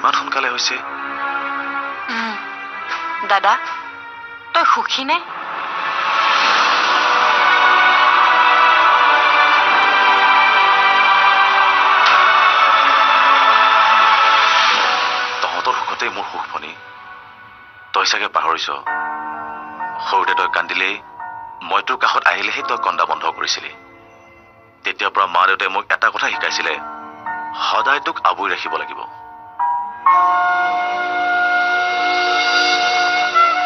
ইমান সোনকালে হৈছে। দাদা তই সুখী নে? তহঁতৰ সুখতেই মোৰ সুখ ভনী। তই চাগে পাহৰিছ, সৰুতে তই কান্দিলেই মই তোৰ কাষত আহিলেহে তই কন্দা বন্ধ কৰিছিলি। তেতিয়াৰ পৰা মা দেউতাই মোক এটা কথা শিকাইছিলে, সদায় তোক আৱৰি ৰাখিব লাগিব।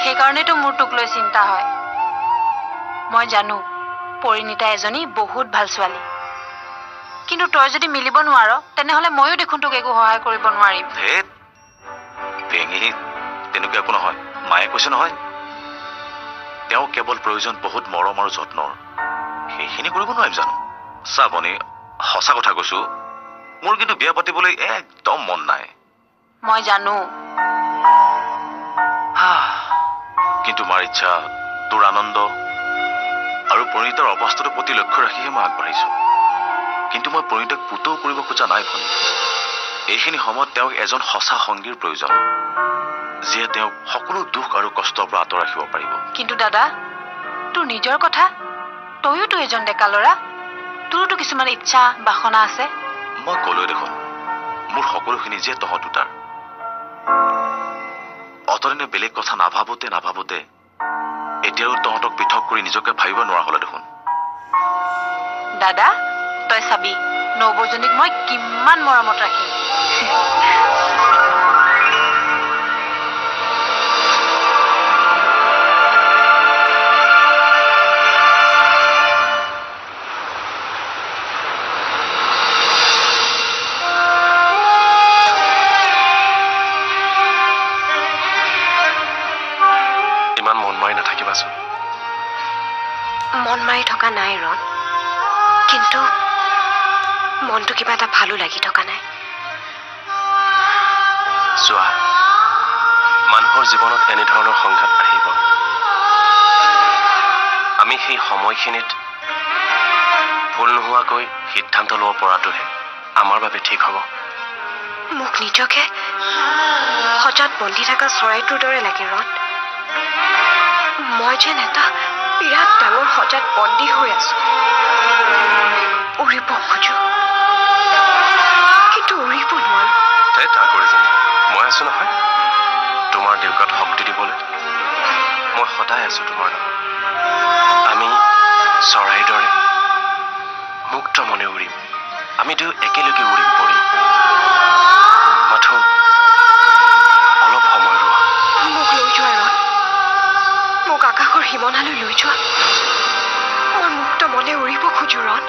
সেইকাৰণেতো মোৰ তোক লৈ চিন্তা হয়। মই জানো পৰিণীতা এজনী বহুত ভাল ছোৱালী, কিন্তু তই যদি মিলিব নোৱাৰ তেনেহলে ময়ো দেখোন তোক একো সহায় কৰিব নোৱাৰিম। ধেত বেঙি, তেনেকুৱা একো নহয়। মায়ে কৈছে নহয়, তেওঁ কেৱল প্ৰয়োজন বহুত মৰম আৰু যত্নৰ। সেইখিনি কৰিব নোৱাৰিম জানো? চা বনি, সঁচা কথা কৈছো, মোৰ কিন্তু বিয়া পাতিবলৈ একদম মন নাই। মই জানো, কিন্তু মাৰ ইচ্ছা, তোৰ আনন্দ আৰু পৰিণীতাৰ অৱস্থাটোৰ প্ৰতি লক্ষ্য ৰাখিহে মই আগবাঢ়িছো। কিন্তু মই পৰিণীতাক পুতৌ কৰিব খোজা নাই ভনী। এইখিনি সময়ত তেওঁক এজন সঁচা সংগীৰ প্ৰয়োজন, যিয়ে তেওঁক সকলো দুখ আৰু কষ্টৰ পৰা আঁতৰাই ৰাখিব পাৰিব। কিন্তু দাদা তোৰ নিজৰ কথা, তইয়োতো এজন ডেকা ল'ৰা, তোৰতো কিছুমান ইচ্ছা বাসনা আছে। মই ক'লোৱে দেখোন, মোৰ সকলোখিনি যে তহঁত দুটাৰ। অতদিনে বেলেগ কথা নাভাবোতে এতিয়াও তহঁতক পৃথক কৰি নিজকে ভাবিব নোৱাৰা হলে দেখোন। দাদা তই চাবি নবৌজনীক মই কিমান মৰমত ৰাখিম। ইমান মন মাৰি নাথাকিবাচোন। মন মাৰি থকা নাই ৰণ, কিন্তু মনটো কিবা এটা ভালো লাগি থকা নাই। চোৱা, মানুহৰ জীৱনত এনেধৰণৰ সংঘাত আহিব। আমি সেই সময়খিনিত ভুল নোহোৱাকৈ সিদ্ধান্ত ল'ব পৰাটোহে আমাৰ বাবে ঠিক হ'ব। মোক নিজকে সজাত বন্ধি থকা চৰাইটোৰ দৰে লাগে ৰণ। মই যেন এটা বিৰাট ডাঙৰ সজাত বন্দী হৈ আছো। উৰিব খোজো, কিন্তু উৰিব নোৱাৰো। মই আছো নহয়, তোমাৰ দেউকাত শক্তি দিবলৈ। মই সদায় আছো তোমাৰ লগত। আমি চৰাইৰ দৰে মুক্ত মনে উৰিম। আমি দুয়ো একেলগে উৰিম পৰি। মাথো অলপ সময় ৰোৱা। মোক লৈ যোৱা ৰণ, মোক আকাশৰ সীমনালৈ লৈ যোৱা। মই মুক্ত মনে উৰিব খোজো ৰণ,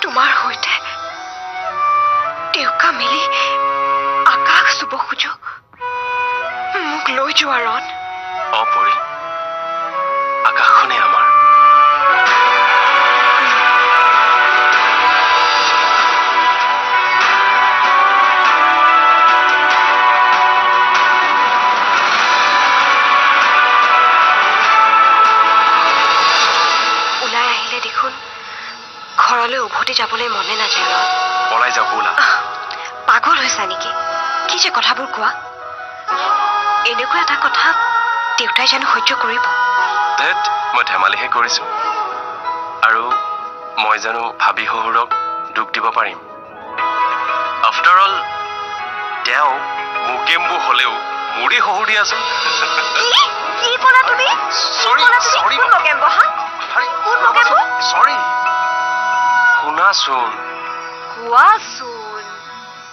তোমাৰ সৈতে দেউকা মিলি আকাশ চুব খোজো। মোক লৈ যোৱা ৰণ। অপৰি, আকাশখনে আমাৰ। ওলাই আহিলে দেখোন ঘৰলৈ উভতি যাবলৈ মনে নাযায় ৰণ। পলাই যাওঁ ব'লা। পাগল হৈছা নেকি? কি যে কথাবোৰ কোৱা। এনেকুৱা এটা কথা দেউতাই জানো সহ্য কৰিব? ধেত, মই ধেমালিহে কৰিছো। আৰু মই জানো ভাবি শহুৰক দুখ দিব পাৰিম? আফটাৰ অল তেওঁ মুগেম্বু হলেও মোৰে শহুৰ দিয়াচোন। কি ক'লা তুমি? শুনাচোন, কোৱাচোন।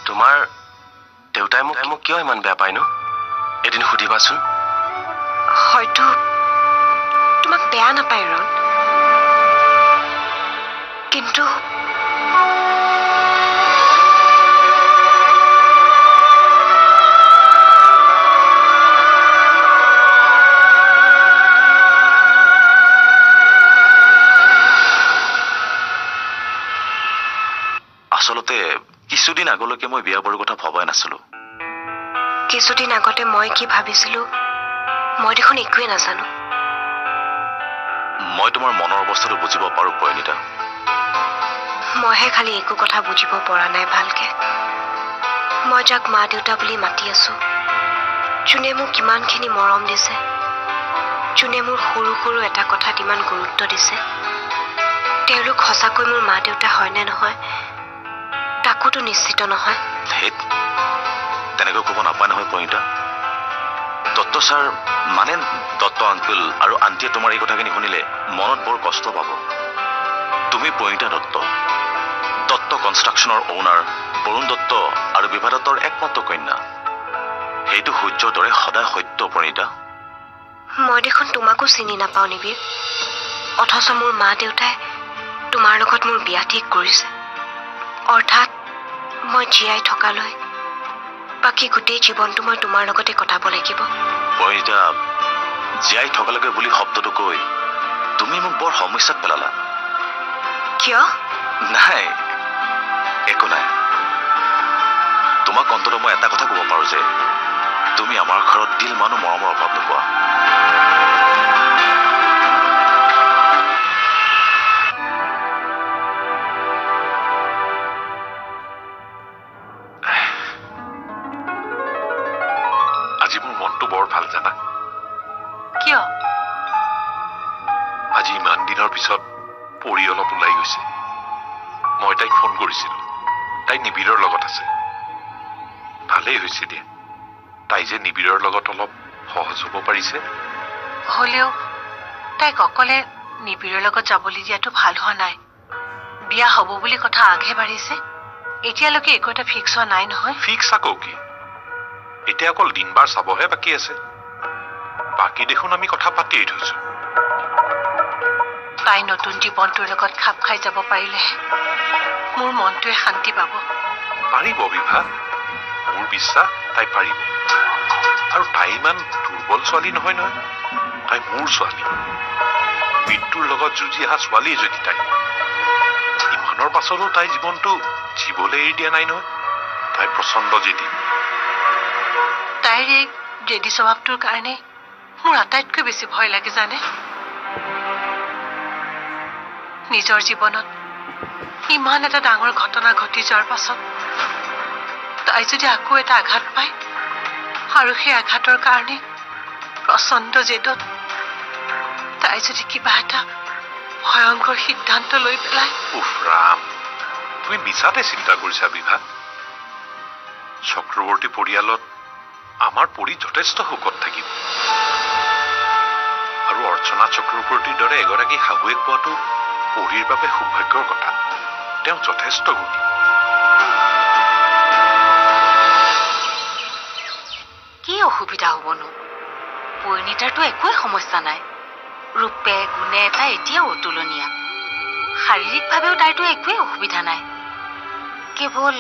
তোমাৰ দেউতাই মোক কিয় ইমান বেয়া পায় নো? এদিন সুধিবাচোন। হয়তো তোমাক বেয়া নাপায় ৰণ, কিন্তু আচলতে কিছুদিন আগলৈকে মই বিয়া বাৰুৰ কথা ভবাই নাছিলো। কিছুদিন আগতে মই কি ভাবিছিলো মই দেখোন একোৱে নাজানো। মই তোমাৰ মনৰ অৱস্থাটো বুজিব পাৰো পৰিণীতা। মইহে খালি একো কথা বুজিব পৰা নাই ভালকে। মই যাক মা দেউতা বুলি মাতি আছো, যোনে মোক কিমানখিনি মৰম দিছে, যোনে মোৰ সৰু সৰু এটা কথাত ইমান গুৰুত্ব দিছে, তেওঁলোক সঁচাকৈ মোৰ মা দেউতা হয় নে নহয় তাকোতো নিশ্চিত নহয়। ধেত, তেনেকৈ ক'ব নাপায় নহয় প্ৰণীতা। দত্ত ছাৰ মানে দত্ত আংকুল আৰু আণ্টিয়ে তোমাৰ এই কথাখিনি শুনিলে মনত বৰ কষ্ট পাব। তুমি প্ৰণীতা দত্ত, দত্ত কনষ্ট্ৰাকশ্যনৰ অ'নাৰ বৰুণ দত্ত আৰু বিভা দত্তৰ একমাত্ৰ কন্যা। সেইটো সূৰ্যৰ দৰে সদায় সত্য প্ৰণীতা। মই দেখোন তোমাকো চিনি নাপাওঁ নিবিৰ, অথচ মোৰ মা দেউতাই তোমাৰ লগত মোৰ বিয়া ঠিক কৰিছে। অৰ্থাৎ মই জীয়াই থকালৈ বাকী গোটেই জীৱনটো মই তোমাৰ লগতে কটাব লাগিব। প্ৰণীতা, জীয়াই থকালৈকে বুলি শব্দটো কৈ তুমি মোক বৰ সমস্যাত পেলালা। কিয়? নাই, একো নাই। তোমাক অন্ততঃ মই এটা কথা ক'ব পাৰো যে তুমি আমাৰ ঘৰত দিল মানুহ মৰমৰ অভাৱ নোপোৱা। আজি মোৰ মনটো বৰ ভাল জানা। কিয়? আজি ইমান দিনৰ পিছত পৰি অলপ ওলাই গৈছে। মই তাইক ফোন কৰিছিলো, তাই নিবিৰৰ লগত আছে। ভালেই হৈছে দিয়া, তাই যে নিবিৰৰ লগত অলপ সহজ হ'ব পাৰিছে। হ'লেও তাইক অকলে নিবিৰৰ লগত যাবলৈ দিয়াটো ভাল হোৱা নাই। বিয়া হ'ব বুলি কথা আগহে বাঢ়িছে, এতিয়ালৈকে একো এটা ফিক্স হোৱা নাই নহয়। ফিক্স আকৌ কি, এতিয়া অকল দিন বাৰ চাবহে বাকী আছে। বাকী দেখোন আমি কথা পাতিয়েই থৈছো। তাই নতুন জীৱনটোৰ লগত খাপ খাই যাব পাৰিলেহে মোৰ মনটোৱে শান্তি পাব। পাৰিব বিভা, মোৰ বিশ্বাস তাই পাৰিব। আৰু তাই ইমান দুৰ্বল ছোৱালী নহয় নহয়, তাই মোৰ ছোৱালী। মৃত্যুৰ লগত যুঁজি অহা ছোৱালীয়ে যদি তাই ইমানৰ পাছতো তাই জীৱনটো জীৱলৈ এৰি দিয়া নাই নহয়। তাই প্ৰচণ্ড জেদী। তাইৰ এই জেদী স্বভাৱটোৰ কাৰণে মোৰ আটাইতকৈ বেছি ভয় লাগে জানে। নিজৰ জীৱনত ইমান এটা ডাঙৰ ঘটনা ঘটি যোৱাৰ পাছত তাই যদি আকৌ এটা আঘাত পায় আৰু সেই আঘাতৰ কাৰণে প্ৰচণ্ড জেদত তাই যদি কিবা এটা ভয়ংকৰ সিদ্ধান্ত লৈ পেলাই। উফ ৰাম, তুমি মিছাতে চিন্তা কৰিছা বিভা। চক্ৰৱৰ্তী পৰিয়ালত আমাৰ পৰি যথেষ্ট সুখত থাকিব। আৰু অৰ্চনা চক্ৰৱৰ্তীৰ দৰে এগৰাকী শাহুৱেক পোৱাটো পৰীৰ বাবে সৌভাগ্যৰ কথা। তেওঁ যথেষ্ট গুণী। কি অসুবিধা হ'বনো? পৰিণীতাৰতো একোৱেই সমস্যা নাই। ৰূপে গুণে তাই এতিয়াও অতুলনীয়া। শাৰীৰিকভাৱেও তাইৰতো একোৱেই অসুবিধা নাই। কেৱল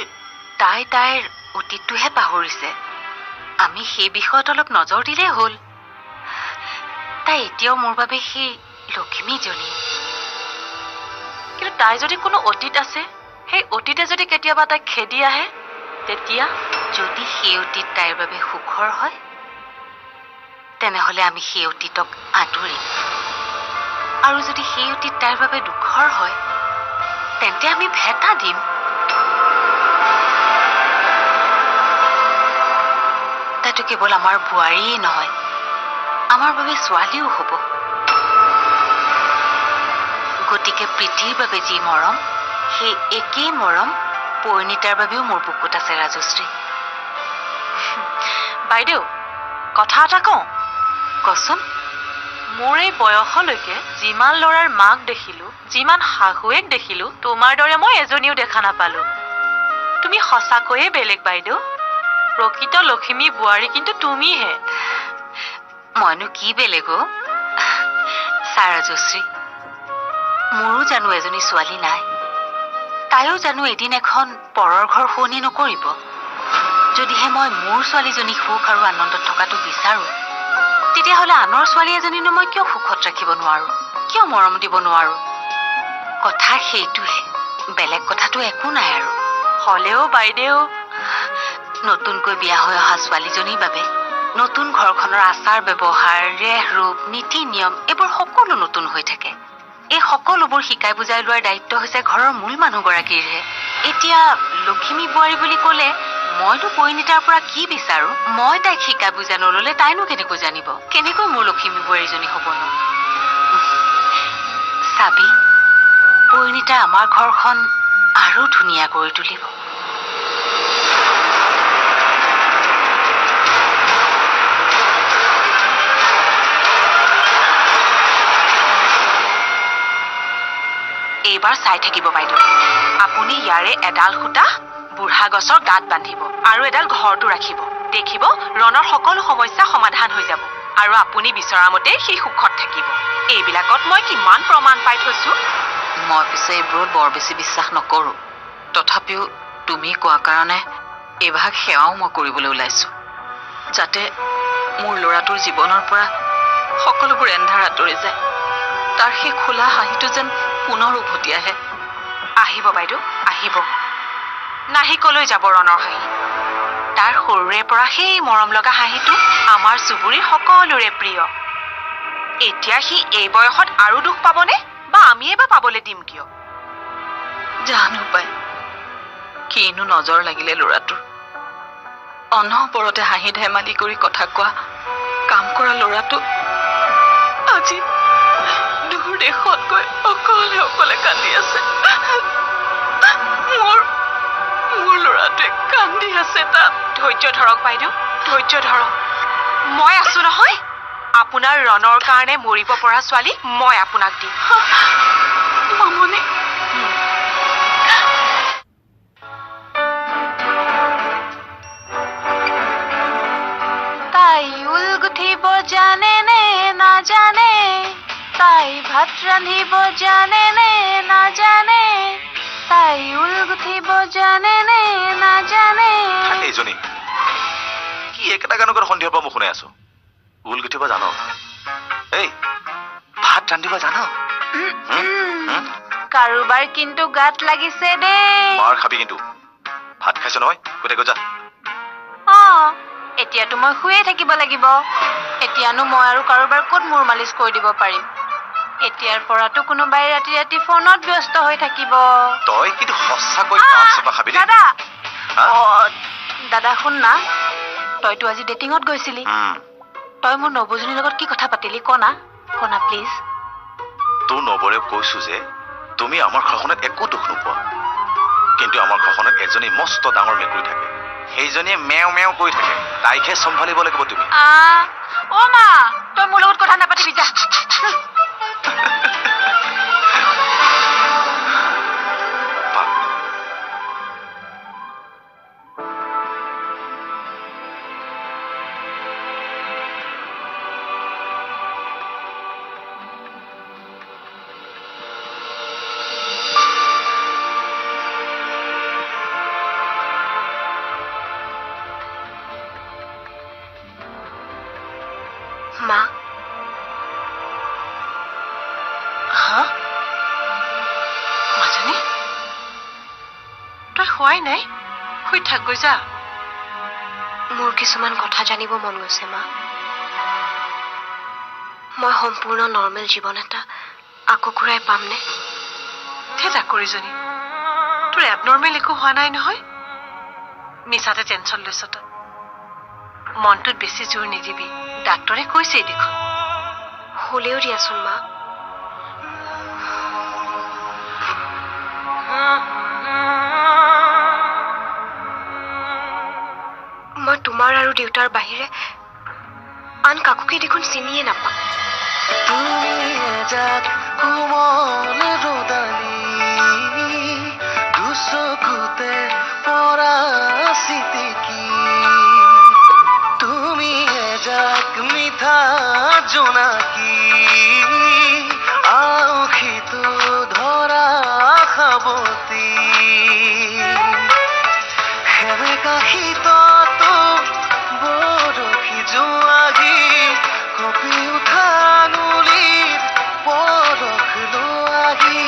তাইৰ অতীতটোহে পাহৰিছে। আমি সেই বিষয়ত অলপ নজৰ দিলেই হ'ল। তাই এতিয়াও মোৰ বাবে সেই লক্ষ্মীজনী। কিন্তু তাই যদি কোনো অতীত আছে, সেই অতীতে যদি কেতিয়াবা তাইক খেদি আহে, তেতিয়া যদি সেই অতীত তাইৰ বাবে সুখৰ হয়, তেনেহ'লে আমি সেই অতীতক আদৰিম। আৰু যদি সেই অতীত তাইৰ বাবে দুখৰ হয়, তেন্তে আমি ভেটা দিম। তাইতো কেৱল আমাৰ বোৱাৰীয়েই নহয়, আমাৰ বাবে ছোৱালীও হ'ব। গতিকে প্ৰীতিৰ বাবে যি মৰম, সেই একেই মৰম পৰিণীতাৰ বাবেও মোৰ বুকুত আছে ৰাজশ্ৰী। বাইদেউ, কথা এটা কওঁ। কচোন। মোৰ এই বয়সলৈকে যিমান ল'ৰাৰ মাক দেখিলো, যিমান শাহুৱেক দেখিলো, তোমাৰ দৰে মই এজনীও দেখা নাপালো। তুমি সঁচাকৈয়ে বেলেগ বাইদেউ। প্ৰকৃত লক্ষ্মী বোৱাৰী কিন্তু তুমিহে। মইনো কি বেলেগ অ' ছাৰ ৰাজশ্ৰী। মোৰো জানো এজনী ছোৱালী নাই। তাইও জানো এদিন এখন পৰৰ ঘৰ শুৱনি নকৰিব। যদিহে মই মোৰ ছোৱালীজনীক সুখ আৰু আনন্দত থকাটো বিচাৰো, তেতিয়াহ'লে আনৰ ছোৱালী এজনীনো মই কিয় সুখত ৰাখিব নোৱাৰো, কিয় মৰম দিব নোৱাৰো? কথা সেইটোহে, বেলেগ কথাটো একো নাই আৰু। হ'লেও বাইদেউ, নতুনকৈ বিয়া হৈ অহা ছোৱালীজনীৰ বাবে নতুন ঘৰখনৰ আচাৰ ব্যৱহাৰ, ৰেহ ৰূপ, নীতি নিয়ম এইবোৰ সকলো নতুন হৈ থাকে। এই সকলোবোৰ শিকাই বুজাই লোৱাৰ দায়িত্ব হৈছে ঘৰৰ মূল মানুহগৰাকীৰহে। এতিয়া লখিমী বোৱাৰী বুলি ক'লে মইতো পৰিণীতাৰ পৰা কি বিচাৰো মই তাইক শিকাই বুজা নললে তাইনো কেনেকৈ জানিব কেনেকৈ মোৰ লক্ষ্মী বোৱাৰীজনী হ'বনো চাবি পৰিণীতাই আমাৰ ঘৰখন আৰু ধুনীয়া কৰি তুলিব এইবাৰ চাই থাকিব বাইদেউ আপুনি ইয়াৰে এডাল সূতা বুঢ়া গছৰ গাত বান্ধিব আৰু এডাল ঘৰটো ৰাখিব দেখিব ৰণৰ সকলো সমস্যা সমাধান হৈ যাব আৰু আপুনি বিচৰা মতে সেই সুখত থাকিব এইবিলাকত মই কিমান প্ৰমাণ পাই থৈছো মই পিছে এইবোৰত বৰ বেছি বিশ্বাস নকৰো তথাপিও তুমি কোৱা কাৰণে এভাগ সেৱাও মই কৰিবলৈ ওলাইছো যাতে মোৰ ল'ৰাটোৰ জীৱনৰ পৰা সকলোবোৰ এন্ধাৰ আঁতৰি যায় তাৰ সেই খোলা হাঁহিটো যেন পুনৰ উভতি আহে আহিব বাইদেউ আহিব নাহি কলৈ যাব ৰণৰ হাঁহি তাৰ সৰুৰে পৰা সেই মৰম লগা হাঁহিটো আমাৰ চুবুৰীৰ সকলোৰে প্ৰিয় এতিয়া সি এই বয়সত আৰু দুখ পাবনে বা আমিয়ে বা পাবলৈ দিম কিয় জানো পাই কিনো নজৰ লাগিলে ল'ৰাটোৰ অনবৰতে হাঁহি ধেমালি কৰি কথা কোৱা কাম কৰা ল'ৰাটো আজি দূৰ দেশত গৈ অকলে অকলে কান্দি আছে মোৰ ল'ৰাটোৱে কান্দি আছে তাত ধৈৰ্য ধৰক বাইদেউ ধৈৰ্য ধৰক মই আছো নহয় আপোনাৰ ৰণৰ কাৰণে মৰিব পৰা ছোৱালী মই আপোনাক দিম মামনি তাই ঊল গুঠিব জানে নে নাজানে তাই ভাত ৰান্ধিব জানে নে নাজানে তাই ঊল গুঠিব জানে নে নাজানে এইজনী কি একেটা গানকৰ সন্ধিয়াৰ পৰা মই শুনাই আছো ঊল গুঠিব জানো এই ভাত ৰান্ধিব জানো কাৰোবাৰ কিন্তু গাত লাগিছে দেই মাৰ খাবি কিন্তু ভাত খাইছ নহয় গোটেই গজা এতিয়াতো মই শুয়ে থাকিব লাগিব এতিয়ানো মই আৰু কাৰোবাৰ ক'ত মূৰ মালিচ কৰি দিব পাৰিম এতিয়াৰ পৰাতো কোনোবাই ৰাতি ৰাতি ফোনত ব্যস্ত হৈ থাকিব তই কিন্তু সঁচাকৈ পাঁচ ছটা খাবি দাদা দাদা শুন না তইতো আজি ডেটিঙত গৈছিলি তই মোৰ নবজনীৰ লগত কি কথা পাতিলি কনা প্লিজ তোৰ নবৰে কৈছো যে তুমি আমাৰ ঘৰখনত একো দুখ নোপোৱা কিন্তু আমাৰ ঘৰখনত এজনী মস্ত ডাঙৰ মেকুৰী থাকে সেইজনীয়ে মেও মেও কৰি থাকে তাইকহে চম্ভালিব লাগিব তুমি মা তই মোৰ লগত কথা নাপাতিবি যা মা মাজনী তই শুৱাই নাই শুই থাক গৈ যা মোৰ কিছুমান কথা জানিব মন গৈছে মা মই সম্পূৰ্ণ নৰ্মেল জীৱন এটা আকৌ ঘূৰাই পামনে চাকৰিজনী তোৰ এবনৰ্মেল একো হোৱা নাই নহয় মিছাতে টেনচন লৈছ তই মনটোত বেছি জোৰ নিদিবি ডাক্তৰে কৈছে দেখোন হ'লেও দিয়াচোন মা মই তোমাৰ আৰু দেউতাৰ বাহিৰে আন কাকোকে দেখোন চিনিয়ে নাপাওঁ তুমি এজাক মিঠা জোনাকি আউখিটো ধৰা খাবতি সেমেকা শীততো বৰশী জোৱাগি কপি উঠা নুলিত পৰশ লোৱাগি